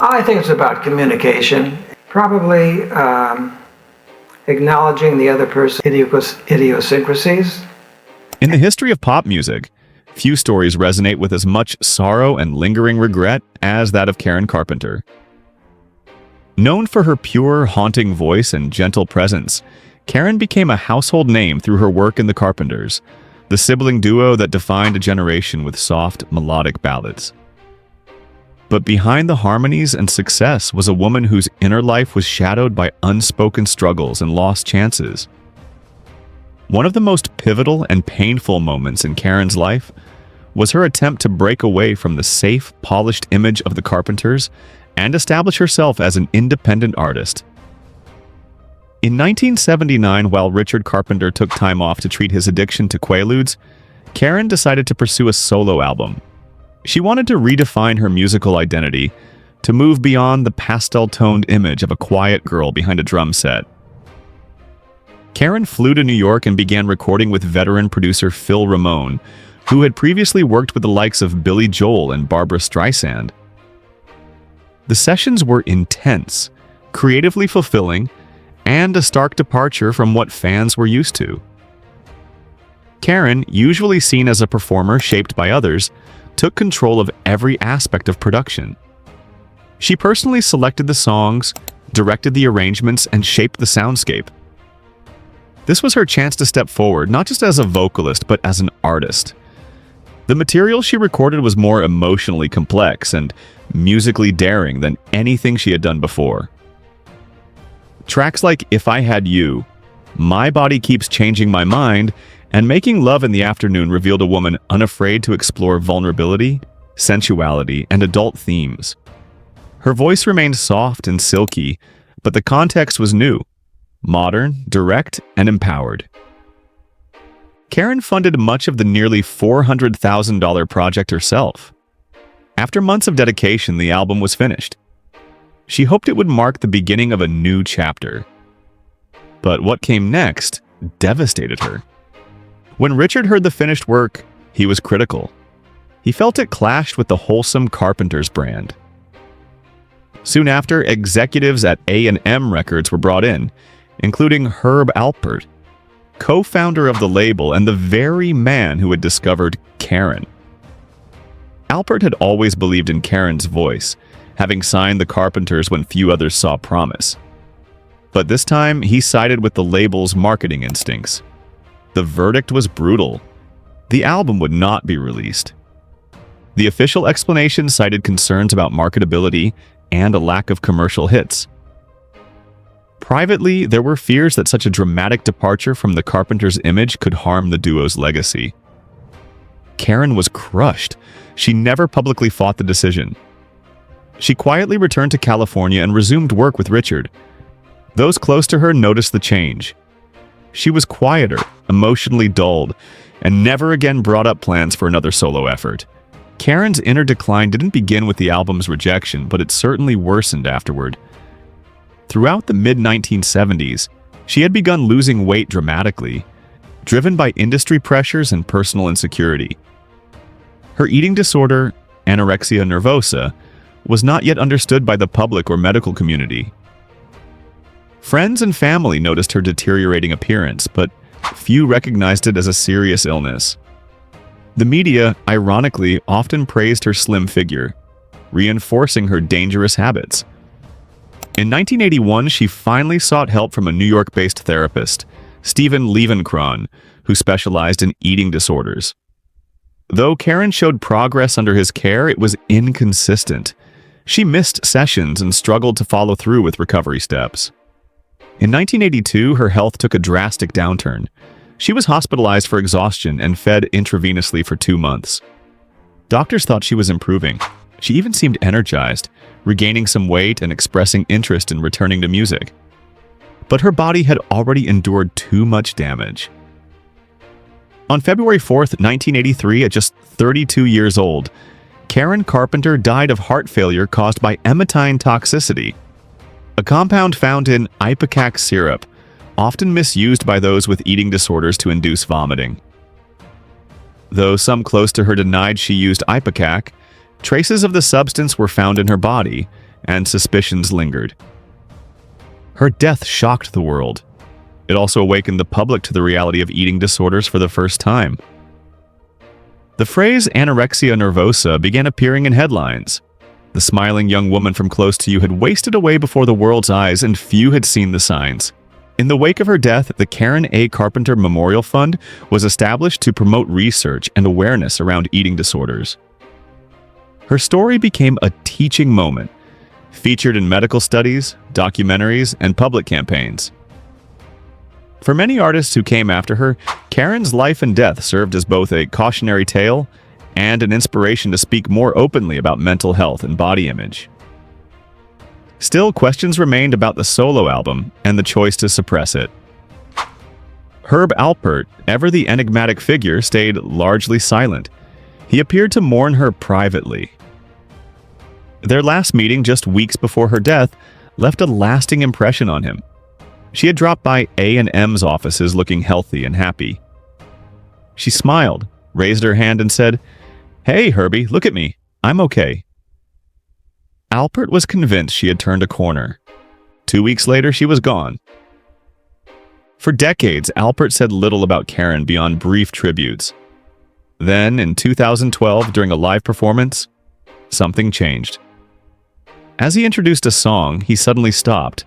I think it's about communication, probably acknowledging the other person's idiosyncrasies. In the history of pop music, few stories resonate with as much sorrow and lingering regret as that of Karen Carpenter. Known for her pure, haunting voice and gentle presence, Karen became a household name through her work in the Carpenters, the sibling duo that defined a generation with soft, melodic ballads. But behind the harmonies and success was a woman whose inner life was shadowed by unspoken struggles and lost chances. One of the most pivotal and painful moments in Karen's life was her attempt to break away from the safe, polished image of the Carpenters and establish herself as an independent artist. In 1979, while Richard Carpenter took time off to treat his addiction to Quaaludes, Karen decided to pursue a solo album. She wanted to redefine her musical identity, to move beyond the pastel-toned image of a quiet girl behind a drum set. Karen flew to New York and began recording with veteran producer Phil Ramone, who had previously worked with the likes of Billy Joel and Barbra Streisand. The sessions were intense, creatively fulfilling, and a stark departure from what fans were used to. Karen, usually seen as a performer shaped by others, took control of every aspect of production. She personally selected the songs, directed the arrangements, and shaped the soundscape. This was her chance to step forward, not just as a vocalist, but as an artist. The material she recorded was more emotionally complex and musically daring than anything she had done before. Tracks like If I Had You, My Body Keeps Changing My Mind, and Making Love in the Afternoon revealed a woman unafraid to explore vulnerability, sensuality, and adult themes. Her voice remained soft and silky, but the context was new, modern, direct, and empowered. Karen funded much of the nearly $400,000 project herself. After months of dedication, the album was finished. She hoped it would mark the beginning of a new chapter. But what came next devastated her. When Richard heard the finished work, he was critical. He felt it clashed with the wholesome Carpenters brand. Soon after, executives at A&M Records were brought in, including Herb Alpert, co-founder of the label and the very man who had discovered Karen. Alpert had always believed in Karen's voice, having signed the Carpenters when few others saw promise. But this time, he sided with the label's marketing instincts. The verdict was brutal. The album would not be released. The official explanation cited concerns about marketability and a lack of commercial hits. Privately, there were fears that such a dramatic departure from the Carpenters' image could harm the duo's legacy. Karen was crushed. She never publicly fought the decision. She quietly returned to California and resumed work with Richard. Those close to her noticed the change. She was quieter, emotionally dulled, and never again brought up plans for another solo effort. Karen's inner decline didn't begin with the album's rejection, but it certainly worsened afterward. Throughout the mid-1970s, she had begun losing weight dramatically, driven by industry pressures and personal insecurity. Her eating disorder, anorexia nervosa, was not yet understood by the public or medical community. Friends and family noticed her deteriorating appearance, but few recognized it as a serious illness. The media, ironically, often praised her slim figure, reinforcing her dangerous habits. In 1981, she finally sought help from a New York-based therapist, Stephen Levenkron, who specialized in eating disorders. Though Karen showed progress under his care, it was inconsistent. She missed sessions and struggled to follow through with recovery steps. In 1982, her health took a drastic downturn. She was hospitalized for exhaustion and fed intravenously for 2 months. Doctors thought she was improving. She even seemed energized, regaining some weight and expressing interest in returning to music. But her body had already endured too much damage. On February 4th, 1983, at just 32 years old, Karen Carpenter died of heart failure caused by emetine toxicity, a compound found in ipecac syrup, often misused by those with eating disorders to induce vomiting. Though some close to her denied she used ipecac, traces of the substance were found in her body, and suspicions lingered. Her death shocked the world. It also awakened the public to the reality of eating disorders for the first time. The phrase anorexia nervosa began appearing in headlines. The smiling young woman from close to you had wasted away before the world's eyes, and few had seen the signs. In the wake of her death, the Karen A. Carpenter Memorial Fund was established to promote research and awareness around eating disorders. Her story became a teaching moment, featured in medical studies, documentaries, and public campaigns. For many artists who came after her, Karen's life and death served as both a cautionary tale and an inspiration to speak more openly about mental health and body image. Still, questions remained about the solo album and the choice to suppress it. Herb Alpert, ever the enigmatic figure, stayed largely silent. He appeared to mourn her privately. Their last meeting, just weeks before her death, left a lasting impression on him. She had dropped by A&M's offices looking healthy and happy. She smiled, raised her hand, and said, "Hey, Herbie, look at me. I'm okay." Alpert was convinced she had turned a corner. 2 weeks later, she was gone. For decades, Alpert said little about Karen beyond brief tributes. Then, in 2012, during a live performance, something changed. As he introduced a song, he suddenly stopped,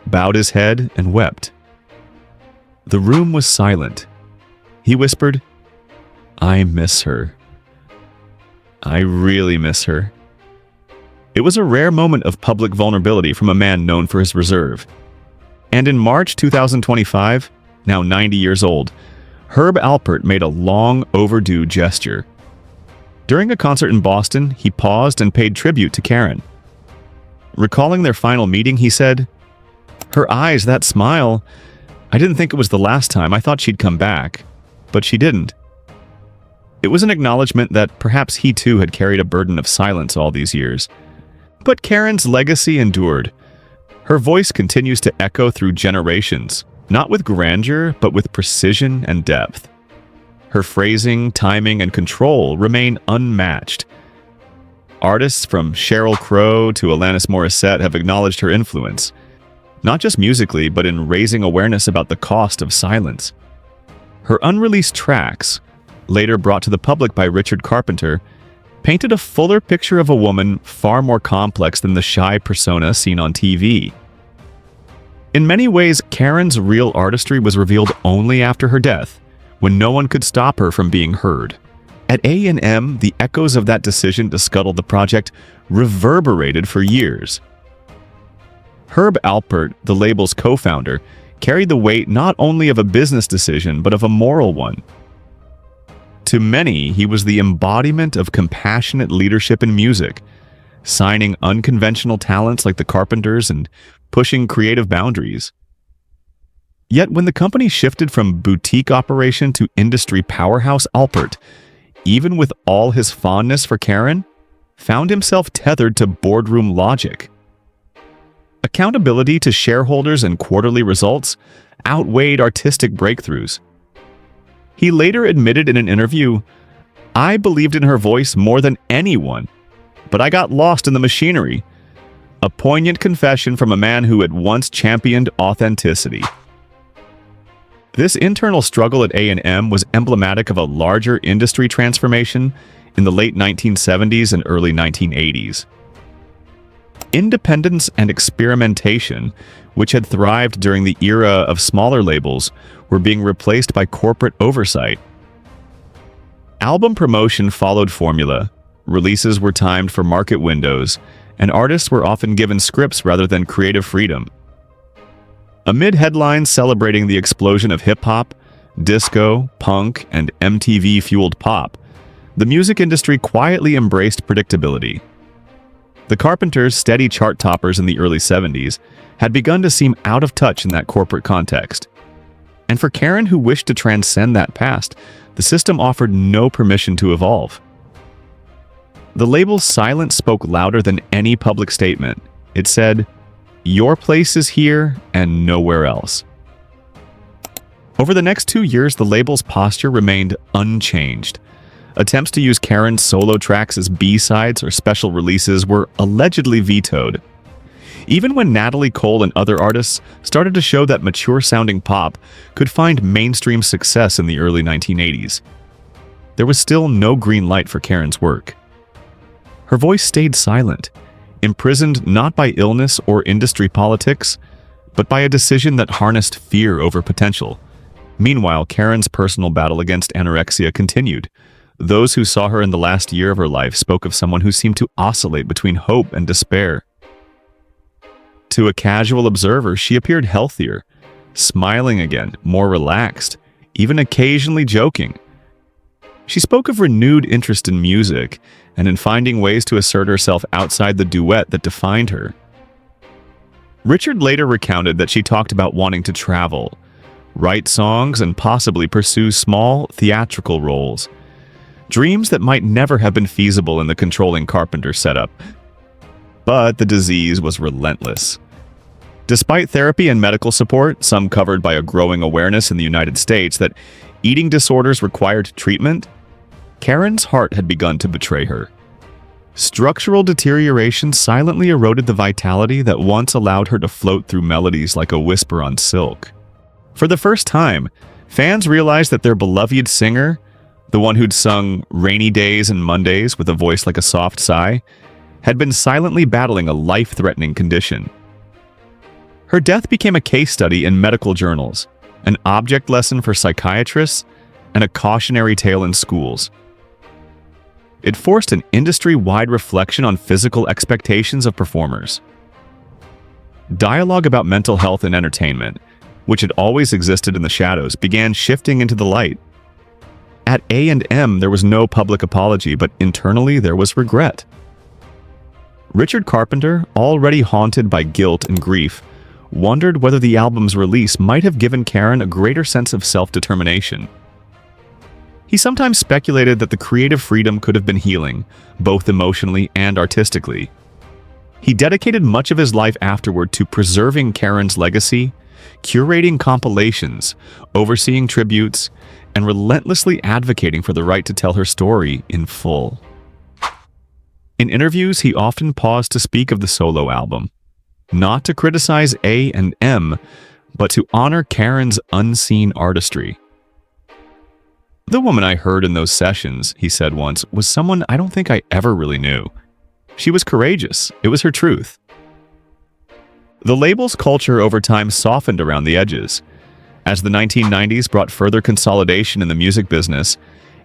bowed his head, and wept. The room was silent. He whispered, "I miss her. I really miss her." It was a rare moment of public vulnerability from a man known for his reserve. And in March 2025, now 90 years old, Herb Alpert made a long overdue gesture. During a concert in Boston, he paused and paid tribute to Karen. Recalling their final meeting, he said, "Her eyes, that smile, I didn't think it was the last time. I thought she'd come back, but she didn't." It was an acknowledgement that perhaps he too had carried a burden of silence all these years. But Karen's legacy endured. Her voice continues to echo through generations, not with grandeur, but with precision and depth. Her phrasing, timing, and control remain unmatched. Artists from Sheryl Crow to Alanis Morissette have acknowledged her influence, not just musically, but in raising awareness about the cost of silence. Her unreleased tracks, later brought to the public by Richard Carpenter, painted a fuller picture of a woman far more complex than the shy persona seen on TV. In many ways, Karen's real artistry was revealed only after her death, when no one could stop her from being heard. At A&M, the echoes of that decision to scuttle the project reverberated for years. Herb Alpert, the label's co-founder, carried the weight not only of a business decision, but of a moral one. To many, he was the embodiment of compassionate leadership in music, signing unconventional talents like the Carpenters and pushing creative boundaries. Yet when the company shifted from boutique operation to industry powerhouse, Alpert, even with all his fondness for Karen, found himself tethered to boardroom logic. Accountability to shareholders and quarterly results outweighed artistic breakthroughs. He later admitted in an interview, "I believed in her voice more than anyone, but I got lost in the machinery." A poignant confession from a man who had once championed authenticity. This internal struggle at A&M was emblematic of a larger industry transformation in the late 1970s and early 1980s. Independence and experimentation, which had thrived during the era of smaller labels, were being replaced by corporate oversight. Album promotion followed formula, releases were timed for market windows, and artists were often given scripts rather than creative freedom. Amid headlines celebrating the explosion of hip-hop, disco, punk, and MTV-fueled pop, the music industry quietly embraced predictability. The Carpenters' steady chart toppers in the early 70s had begun to seem out of touch in that corporate context. And for Karen, who wished to transcend that past, the system offered no permission to evolve. The label's silence spoke louder than any public statement. It said, "Your place is here and nowhere else." Over the next 2 years, the label's posture remained unchanged. Attempts to use Karen's solo tracks as B-sides or special releases were allegedly vetoed. Even when Natalie Cole and other artists started to show that mature-sounding pop could find mainstream success in the early 1980s, there was still no green light for Karen's work. Her voice stayed silent, imprisoned not by illness or industry politics, but by a decision that harnessed fear over potential. Meanwhile, Karen's personal battle against anorexia continued. Those who saw her in the last year of her life spoke of someone who seemed to oscillate between hope and despair. To a casual observer, she appeared healthier, smiling again, more relaxed, even occasionally joking. She spoke of renewed interest in music and in finding ways to assert herself outside the duet that defined her. Richard later recounted that she talked about wanting to travel, write songs, and possibly pursue small theatrical roles. Dreams that might never have been feasible in the controlling Carpenter setup. But the disease was relentless. Despite therapy and medical support, some covered by a growing awareness in the United States that eating disorders required treatment, Karen's heart had begun to betray her. Structural deterioration silently eroded the vitality that once allowed her to float through melodies like a whisper on silk. For the first time, fans realized that their beloved singer, the one who'd sung Rainy Days and Mondays with a voice like a soft sigh, had been silently battling a life-threatening condition. Her death became a case study in medical journals, an object lesson for psychiatrists, and a cautionary tale in schools. It forced an industry-wide reflection on physical expectations of performers. Dialogue about mental health and entertainment, which had always existed in the shadows, began shifting into the light. At A&M, there was no public apology, but internally there was regret. Richard Carpenter, already haunted by guilt and grief, wondered whether the album's release might have given Karen a greater sense of self-determination. He sometimes speculated that the creative freedom could have been healing, both emotionally and artistically. He dedicated much of his life afterward to preserving Karen's legacy, curating compilations, overseeing tributes, and relentlessly advocating for the right to tell her story in full. In interviews, he often paused to speak of the solo album, not to criticize A&M, but to honor Karen's unseen artistry. "The woman I heard in those sessions," he said once, "was someone I don't think I ever really knew. She was courageous. It was her truth." The label's culture over time softened around the edges. As the 1990s brought further consolidation in the music business,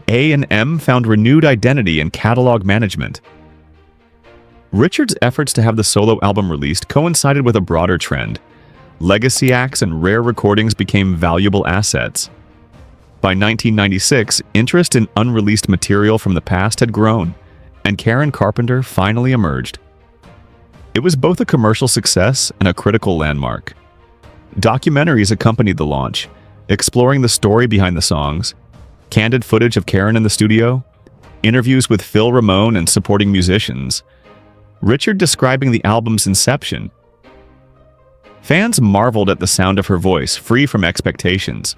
A&M found renewed identity in catalog management. Richard's efforts to have the solo album released coincided with a broader trend. Legacy acts and rare recordings became valuable assets. By 1996, interest in unreleased material from the past had grown, and Karen Carpenter finally emerged. It was both a commercial success and a critical landmark. Documentaries accompanied the launch, exploring the story behind the songs, candid footage of Karen in the studio, interviews with Phil Ramone and supporting musicians, Richard describing the album's inception. Fans marveled at the sound of her voice, free from expectations.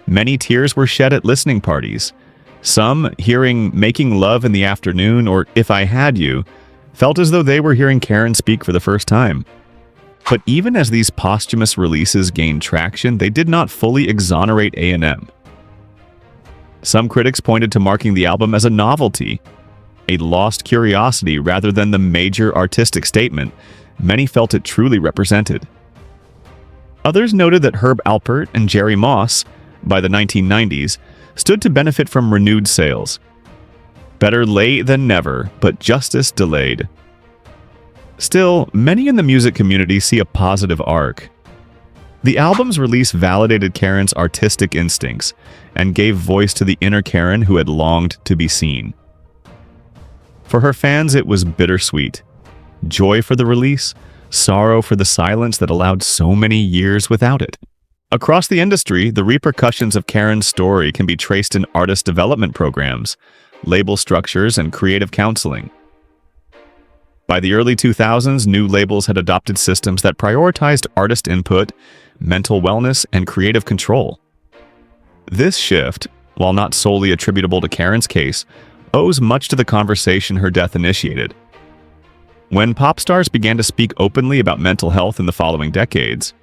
Many tears were shed at listening parties. Some, hearing Making Love in the Afternoon or If I Had You, felt as though they were hearing Karen speak for the first time. But even as these posthumous releases gained traction, they did not fully exonerate A&M. Some critics pointed to marking the album as a novelty, a lost curiosity rather than the major artistic statement many felt it truly represented. Others noted that Herb Alpert and Jerry Moss, by the 1990s, stood to benefit from renewed sales. Better late than never, but justice delayed. Still, many in the music community see a positive arc. The album's release validated Karen's artistic instincts and gave voice to the inner Karen who had longed to be seen. For her fans, it was bittersweet. Joy for the release, sorrow for the silence that allowed so many years without it. Across the industry, the repercussions of Karen's story can be traced in artist development programs, label structures, and creative counseling. By the early 2000s, new labels had adopted systems that prioritized artist input, mental wellness, and creative control. This shift, while not solely attributable to Karen's case, owes much to the conversation her death initiated. When pop stars began to speak openly about mental health in the following decades,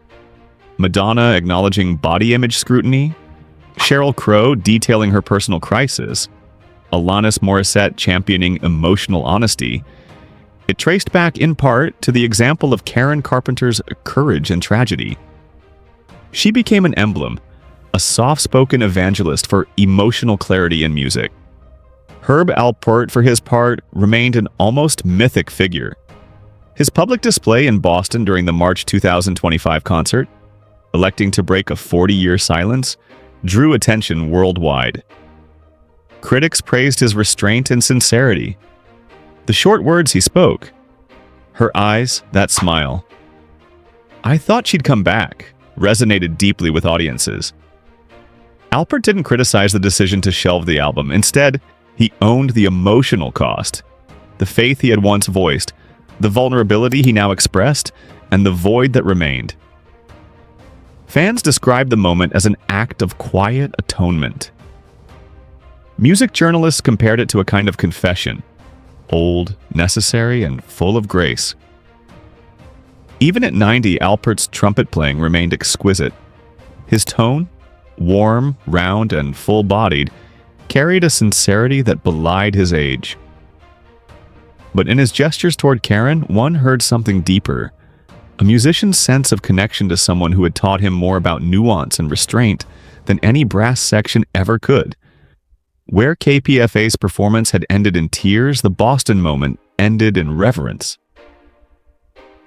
Madonna acknowledging body image scrutiny, Sheryl Crow detailing her personal crisis, Alanis Morissette championing emotional honesty, it traced back in part to the example of Karen Carpenter's courage and tragedy. She became an emblem, a soft-spoken evangelist for emotional clarity in music. Herb Alpert, for his part, remained an almost mythic figure. His public display in Boston during the March 2025 concert, electing to break a 40-year silence, drew attention worldwide. Critics praised his restraint and sincerity. The short words he spoke, her eyes, that smile. "I thought she'd come back," resonated deeply with audiences. Alpert didn't criticize the decision to shelve the album. Instead, he owned the emotional cost, the faith he had once voiced, the vulnerability he now expressed, and the void that remained. Fans described the moment as an act of quiet atonement. Music journalists compared it to a kind of confession, old, necessary, and full of grace. Even at 90, Alpert's trumpet playing remained exquisite. His tone, warm, round, and full-bodied, carried a sincerity that belied his age. But in his gestures toward Karen, one heard something deeper, a musician's sense of connection to someone who had taught him more about nuance and restraint than any brass section ever could. Where KPFA's performance had ended in tears, the Boston moment ended in reverence.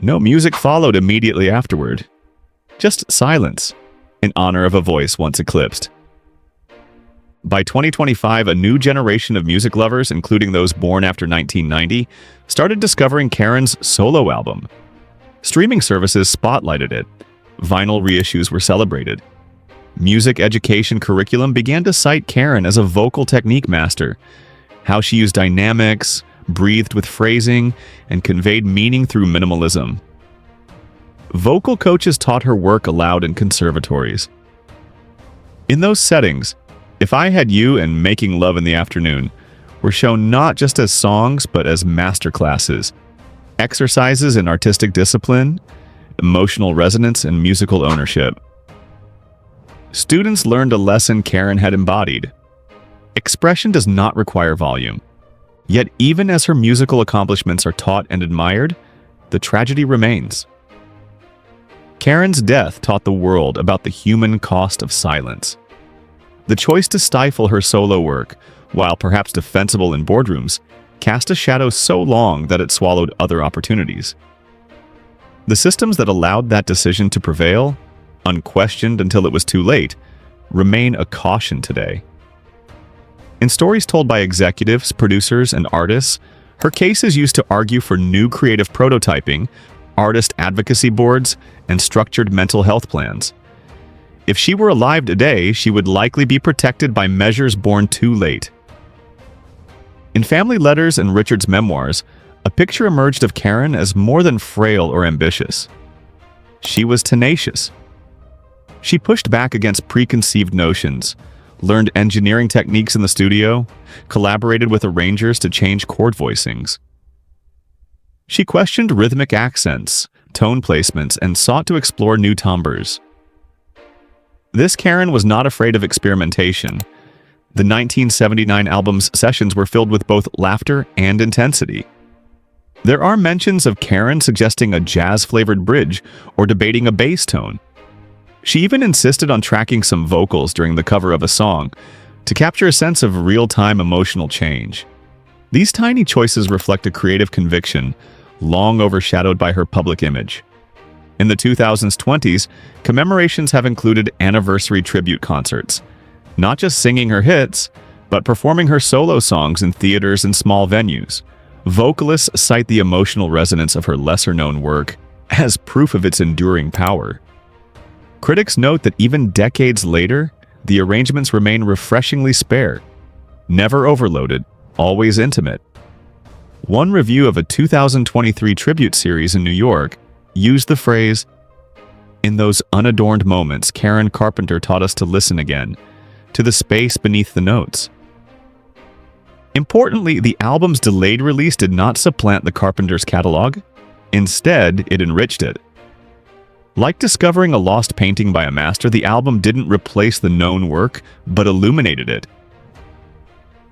No music followed immediately afterward, just silence, in honor of a voice once eclipsed. By 2025, a new generation of music lovers, including those born after 1990, started discovering Karen's solo album. Streaming services spotlighted it. Vinyl reissues were celebrated. Music education curriculum began to cite Karen as a vocal technique master, how she used dynamics, breathed with phrasing, and conveyed meaning through minimalism. Vocal coaches taught her work aloud in conservatories. In those settings, If I Had You and Making Love in the Afternoon were shown not just as songs but as masterclasses, exercises in artistic discipline, emotional resonance, and musical ownership. Students learned a lesson Karen had embodied. Expression does not require volume. Yet even as her musical accomplishments are taught and admired, the tragedy remains. Karen's death taught the world about the human cost of silence. The choice to stifle her solo work, while perhaps defensible in boardrooms, cast a shadow so long that it swallowed other opportunities. The systems that allowed that decision to prevail, unquestioned until it was too late, remain a caution today. In stories told by executives, producers, and artists, her case is used to argue for new creative prototyping, artist advocacy boards, and structured mental health plans. If she were alive today, she would likely be protected by measures born too late. In family letters and Richard's memoirs, a picture emerged of Karen as more than frail or ambitious. She was tenacious. She pushed back against preconceived notions, learned engineering techniques in the studio, collaborated with arrangers to change chord voicings. She questioned rhythmic accents, tone placements, and sought to explore new timbres. This Karen was not afraid of experimentation. The 1979 album's sessions were filled with both laughter and intensity. There are mentions of Karen suggesting a jazz-flavored bridge or debating a bass tone. She even insisted on tracking some vocals during the cover of a song to capture a sense of real-time emotional change. These tiny choices reflect a creative conviction long overshadowed by her public image. In the 2020s, commemorations have included anniversary tribute concerts, not just singing her hits, but performing her solo songs in theaters and small venues. Vocalists cite the emotional resonance of her lesser-known work as proof of its enduring power. Critics note that even decades later, the arrangements remain refreshingly spare, never overloaded, always intimate. One review of a 2023 tribute series in New York used the phrase, "In those unadorned moments, Karen Carpenter taught us to listen again, to the space beneath the notes." Importantly, the album's delayed release did not supplant the Carpenters' catalog. Instead, it enriched it. Like discovering a lost painting by a master, the album didn't replace the known work, but illuminated it.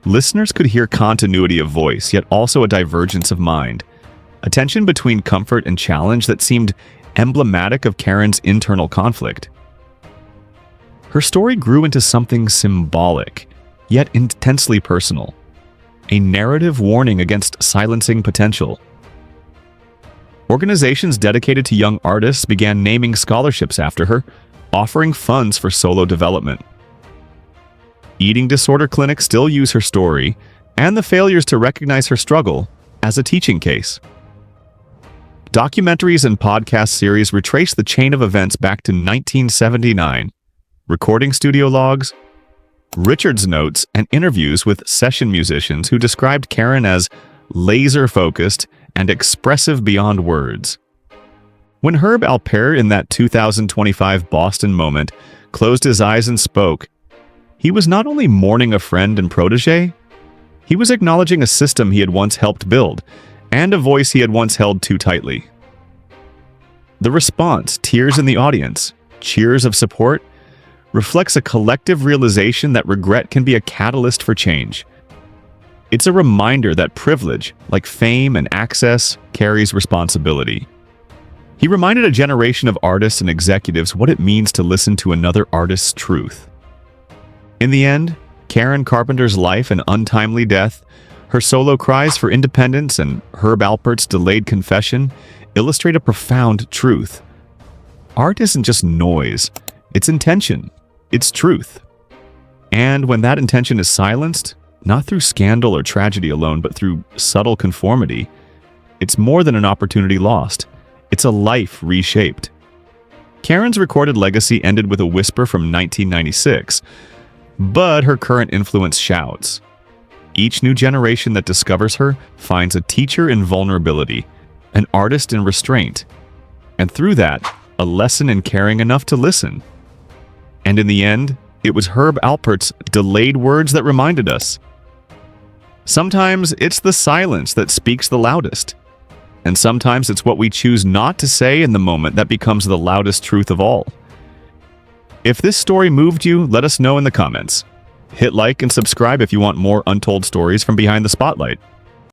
Listeners could hear continuity of voice, yet also a divergence of mind, a tension between comfort and challenge that seemed emblematic of Karen's internal conflict. Her story grew into something symbolic, yet intensely personal, a narrative warning against silencing potential. Organizations dedicated to young artists began naming scholarships after her, offering funds for solo development. Eating disorder clinics still use her story and the failures to recognize her struggle as a teaching case. Documentaries and podcast series retrace the chain of events back to 1979, recording studio logs, Richard's notes, and interviews with session musicians who described Karen as laser-focused and expressive beyond words. When Herb Alpert, in that 2025 Boston moment, closed his eyes and spoke, he was not only mourning a friend and protege, he was acknowledging a system he had once helped build and a voice he had once held too tightly. The response, tears in the audience, cheers of support, reflects a collective realization that regret can be a catalyst for change. It's a reminder that privilege, like fame and access, carries responsibility. He reminded a generation of artists and executives what it means to listen to another artist's truth. In the end, Karen Carpenter's life and untimely death, her solo cries for independence, and Herb Alpert's delayed confession illustrate a profound truth. Art isn't just noise, it's intention, it's truth. And when that intention is silenced, not through scandal or tragedy alone, but through subtle conformity, it's more than an opportunity lost. It's a life reshaped. Karen's recorded legacy ended with a whisper from 1996, but her current influence shouts. Each new generation that discovers her finds a teacher in vulnerability, an artist in restraint, and through that, a lesson in caring enough to listen. And in the end, it was Herb Alpert's delayed words that reminded us. Sometimes it's the silence that speaks the loudest. And sometimes it's what we choose not to say in the moment that becomes the loudest truth of all. If this story moved you, let us know in the comments. Hit like and subscribe if you want more untold stories from behind the spotlight.